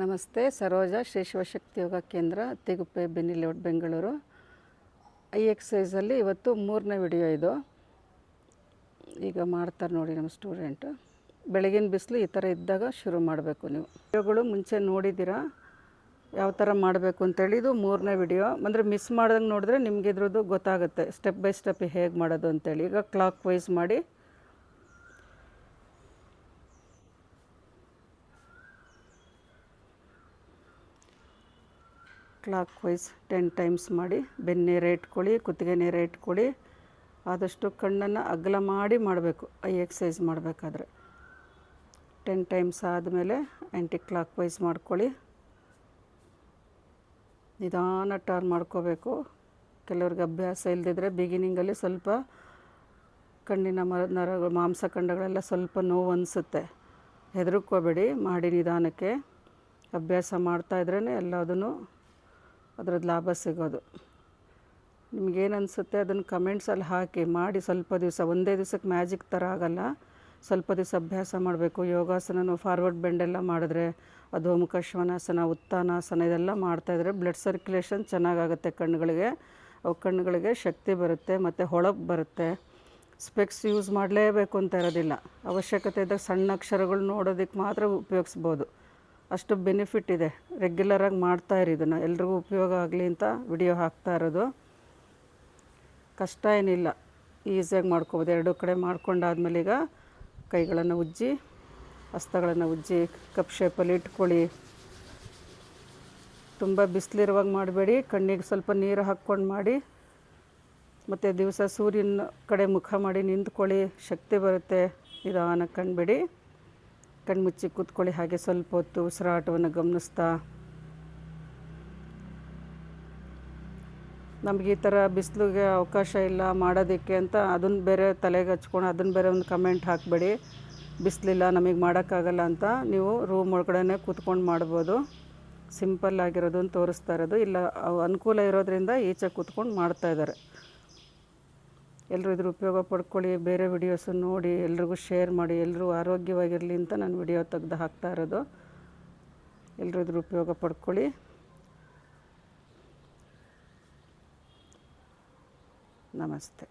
ನಮಸ್ತೆ. ಸರೋಜ ಶ್ರೀ ಶಿವಶಕ್ತಿ ಯೋಗ ಕೇಂದ್ರ, Attiguppe, Benny layout, Bengaluru. I ಎಕ್ಸಸೈಸಲ್ಲಿ ಇವತ್ತು 3ನೇ ವಿಡಿಯೋ ಇದು. ಈಗ ಮಾಡ್ತಾರೆ ನೋಡಿ ನಮ್ಮ ಸ್ಟೂಡೆಂಟು. ಬೆಳಗಿನ ಬಿಸಿಲು ಈ ಥರ ಇದ್ದಾಗ ಶುರು ಮಾಡಬೇಕು. ನೀವು ವಿಡಿಯೋಗಳು ಮುಂಚೆ ನೋಡಿದ್ದೀರಾ ಯಾವ ಥರ ಮಾಡಬೇಕು ಅಂತೇಳಿ. ಇದು 3ನೇ ವಿಡಿಯೋ. ಅಂದರೆ ಮಿಸ್ ಮಾಡ್ದಂಗೆ ನೋಡಿದ್ರೆ ನಿಮಗೆ ಇದ್ರದ್ದು ಗೊತ್ತಾಗುತ್ತೆ ಸ್ಟೆಪ್ ಬೈ ಸ್ಟೆಪ್ ಹೇಗೆ ಮಾಡೋದು ಅಂತೇಳಿ. ಈಗ ಕ್ಲಾಕ್ ವೈಸ್ ಮಾಡಿ. ಕ್ಲಾಕ್ ವೈಸ್ 10 ಟೈಮ್ಸ್ ಮಾಡಿ. ಬೆನ್ನು ನೇರ ಇಟ್ಕೊಳ್ಳಿ, ಕುತ್ತಿಗೆ ನೇರ ಇಟ್ಕೊಳ್ಳಿ. ಆದಷ್ಟು ಕಣ್ಣನ್ನು ಅಗಲ ಮಾಡಿ ಮಾಡಬೇಕು ಐ ಎಕ್ಸಸೈಸ್ ಮಾಡಬೇಕಾದ್ರೆ. 10 ಟೈಮ್ಸ್ ಆದಮೇಲೆ ಆ್ಯಂಟಿ ಕ್ಲಾಕ್ ವೈಸ್ ಮಾಡ್ಕೊಳ್ಳಿ. ನಿಧಾನ ಟರ್ನ್ ಮಾಡ್ಕೋಬೇಕು. ಕೆಲವ್ರಿಗೆ ಅಭ್ಯಾಸ ಇಲ್ಲದಿದ್ದರೆ ಬಿಗಿನಿಂಗಲ್ಲಿ ಸ್ವಲ್ಪ ಕಣ್ಣಿನ ನರಗಳು, ಮಾಂಸಖಂಡಗಳೆಲ್ಲ ಸ್ವಲ್ಪ ನೋವು ಅನಿಸುತ್ತೆ. ಹೆದರ್ಕೋಬೇಡಿ, ಮಾಡಿ ನಿಧಾನಕ್ಕೆ ಅಭ್ಯಾಸ ಮಾಡ್ತಾಯಿದ್ರೇ ಎಲ್ಲದೂ ಅದರದ್ದು ಲಾಭ ಸಿಗೋದು. ನಿಮಗೇನು ಅನಿಸುತ್ತೆ ಅದನ್ನು ಕಮೆಂಟ್ಸಲ್ಲಿ ಹಾಕಿ. ಮಾಡಿ ಸ್ವಲ್ಪ ದಿವಸ, ಒಂದೇ ದಿವಸಕ್ಕೆ ಮ್ಯಾಜಿಕ್ ಥರ ಆಗೋಲ್ಲ. ಸ್ವಲ್ಪ ದಿವಸ ಅಭ್ಯಾಸ ಮಾಡಬೇಕು. ಯೋಗಾಸನ ಫಾರ್ವರ್ಡ್ ಬೆಂಡೆಲ್ಲ ಮಾಡಿದ್ರೆ, ಅಧೋಮುಖ ಶ್ವಾನಾಸನ, ಉತ್ಥಾನಾಸನ ಇದೆಲ್ಲ ಮಾಡ್ತಾಯಿದ್ರೆ ಬ್ಲಡ್ ಸರ್ಕ್ಯುಲೇಷನ್ ಚೆನ್ನಾಗಾಗುತ್ತೆ ಕಣ್ಣುಗಳಿಗೆ. ಅವು ಕಣ್ಣುಗಳಿಗೆ ಶಕ್ತಿ ಬರುತ್ತೆ ಮತ್ತು ಹೊಳಪು ಬರುತ್ತೆ. ಸ್ಪೆಕ್ಸ್ ಯೂಸ್ ಮಾಡಲೇಬೇಕು ಅಂತ ಇರೋದಿಲ್ಲ. ಅವಶ್ಯಕತೆ ಇದ್ದಾಗ ಸಣ್ಣ ಅಕ್ಷರಗಳು ನೋಡೋದಕ್ಕೆ ಮಾತ್ರ ಉಪಯೋಗಿಸ್ಬೋದು. ಅಷ್ಟು ಬೆನಿಫಿಟ್ ಇದೆ. ರೆಗ್ಯುಲರಾಗಿ ಮಾಡ್ತಾಯಿರಿ. ಇದನ್ನು ಎಲ್ರಿಗೂ ಉಪಯೋಗ ಆಗಲಿ ಅಂತ ವಿಡಿಯೋ ಹಾಕ್ತಾ ಇರೋದು. ಕಷ್ಟ ಏನಿಲ್ಲ, ಈಸಿಯಾಗಿ ಮಾಡ್ಕೋಬೋದು. ಎರಡೂ ಕಡೆ ಮಾಡ್ಕೊಂಡಾದ್ಮೇಲೆ ಈಗ ಕೈಗಳನ್ನು ಉಜ್ಜಿ, ಹಸ್ತಗಳನ್ನು ಉಜ್ಜಿ ಕಪ್ ಶೇಪಲ್ಲಿ ಇಟ್ಕೊಳ್ಳಿ. ತುಂಬ ಬಿಸಿಲಿರುವಾಗ ಮಾಡಬೇಡಿ. ಕಣ್ಣಿಗೆ ಸ್ವಲ್ಪ ನೀರು ಹಾಕ್ಕೊಂಡು ಮಾಡಿ. ಮತ್ತು ದಿವಸ ಸೂರ್ಯನ ಕಡೆ ಮುಖ ಮಾಡಿ ನಿಂತ್ಕೊಳ್ಳಿ. ಶಕ್ತಿ ಬರುತ್ತೆ. ನಿಧಾನಕ್ಕೆ ಕಣ್ಬಿಡಿ, ಕಣ್ಮುಚ್ಚಿ ಕೂತ್ಕೊಳ್ಳಿ. ಹಾಗೆ ಸ್ವಲ್ಪ ಹೊತ್ತು ಉಸಿರಾಟವನ್ನು ಗಮನಿಸ್ತಾ. ನಮಗೆ ಈ ಥರ ಬಿಸಿಲಿಗೆ ಅವಕಾಶ ಇಲ್ಲ ಮಾಡೋದಕ್ಕೆ ಅಂತ ಅದನ್ನು ಬೇರೆ ತಲೆಗೆ ಹಚ್ಕೊಂಡು ಅದನ್ನು ಬೇರೆ ಒಂದು ಕಮೆಂಟ್ ಹಾಕಬೇಡಿ. ಬಿಸಿಲಿಲ್ಲ ನಮಗೆ ಮಾಡೋಕ್ಕಾಗಲ್ಲ ಅಂತ. ನೀವು ರೂಮ್ ಒಳಗಡೆ ಕೂತ್ಕೊಂಡು ಮಾಡ್ಬೋದು. ಸಿಂಪಲ್ ಆಗಿರೋದನ್ನು ತೋರಿಸ್ತಾ ಇರೋದು. ಇಲ್ಲ ಅನುಕೂಲ ಇರೋದ್ರಿಂದ ಈಚೆ ಕೂತ್ಕೊಂಡು ಮಾಡ್ತಾಯಿದ್ದಾರೆ. ಎಲ್ಲರೂ ಇದ್ರ ಉಪಯೋಗ ಪಡ್ಕೊಳ್ಳಿ. ಬೇರೆ ವಿಡಿಯೋಸು ನೋಡಿ ಎಲ್ರಿಗೂ ಶೇರ್ ಮಾಡಿ. ಎಲ್ಲರೂ ಆರೋಗ್ಯವಾಗಿರಲಿ ಅಂತ ನಾನು ವಿಡಿಯೋ ತೆಗೆದು ಹಾಕ್ತಾ ಇರೋದು. ಎಲ್ಲರೂ ಇದ್ರ ಉಪಯೋಗ ಪಡ್ಕೊಳ್ಳಿ. ನಮಸ್ತೆ.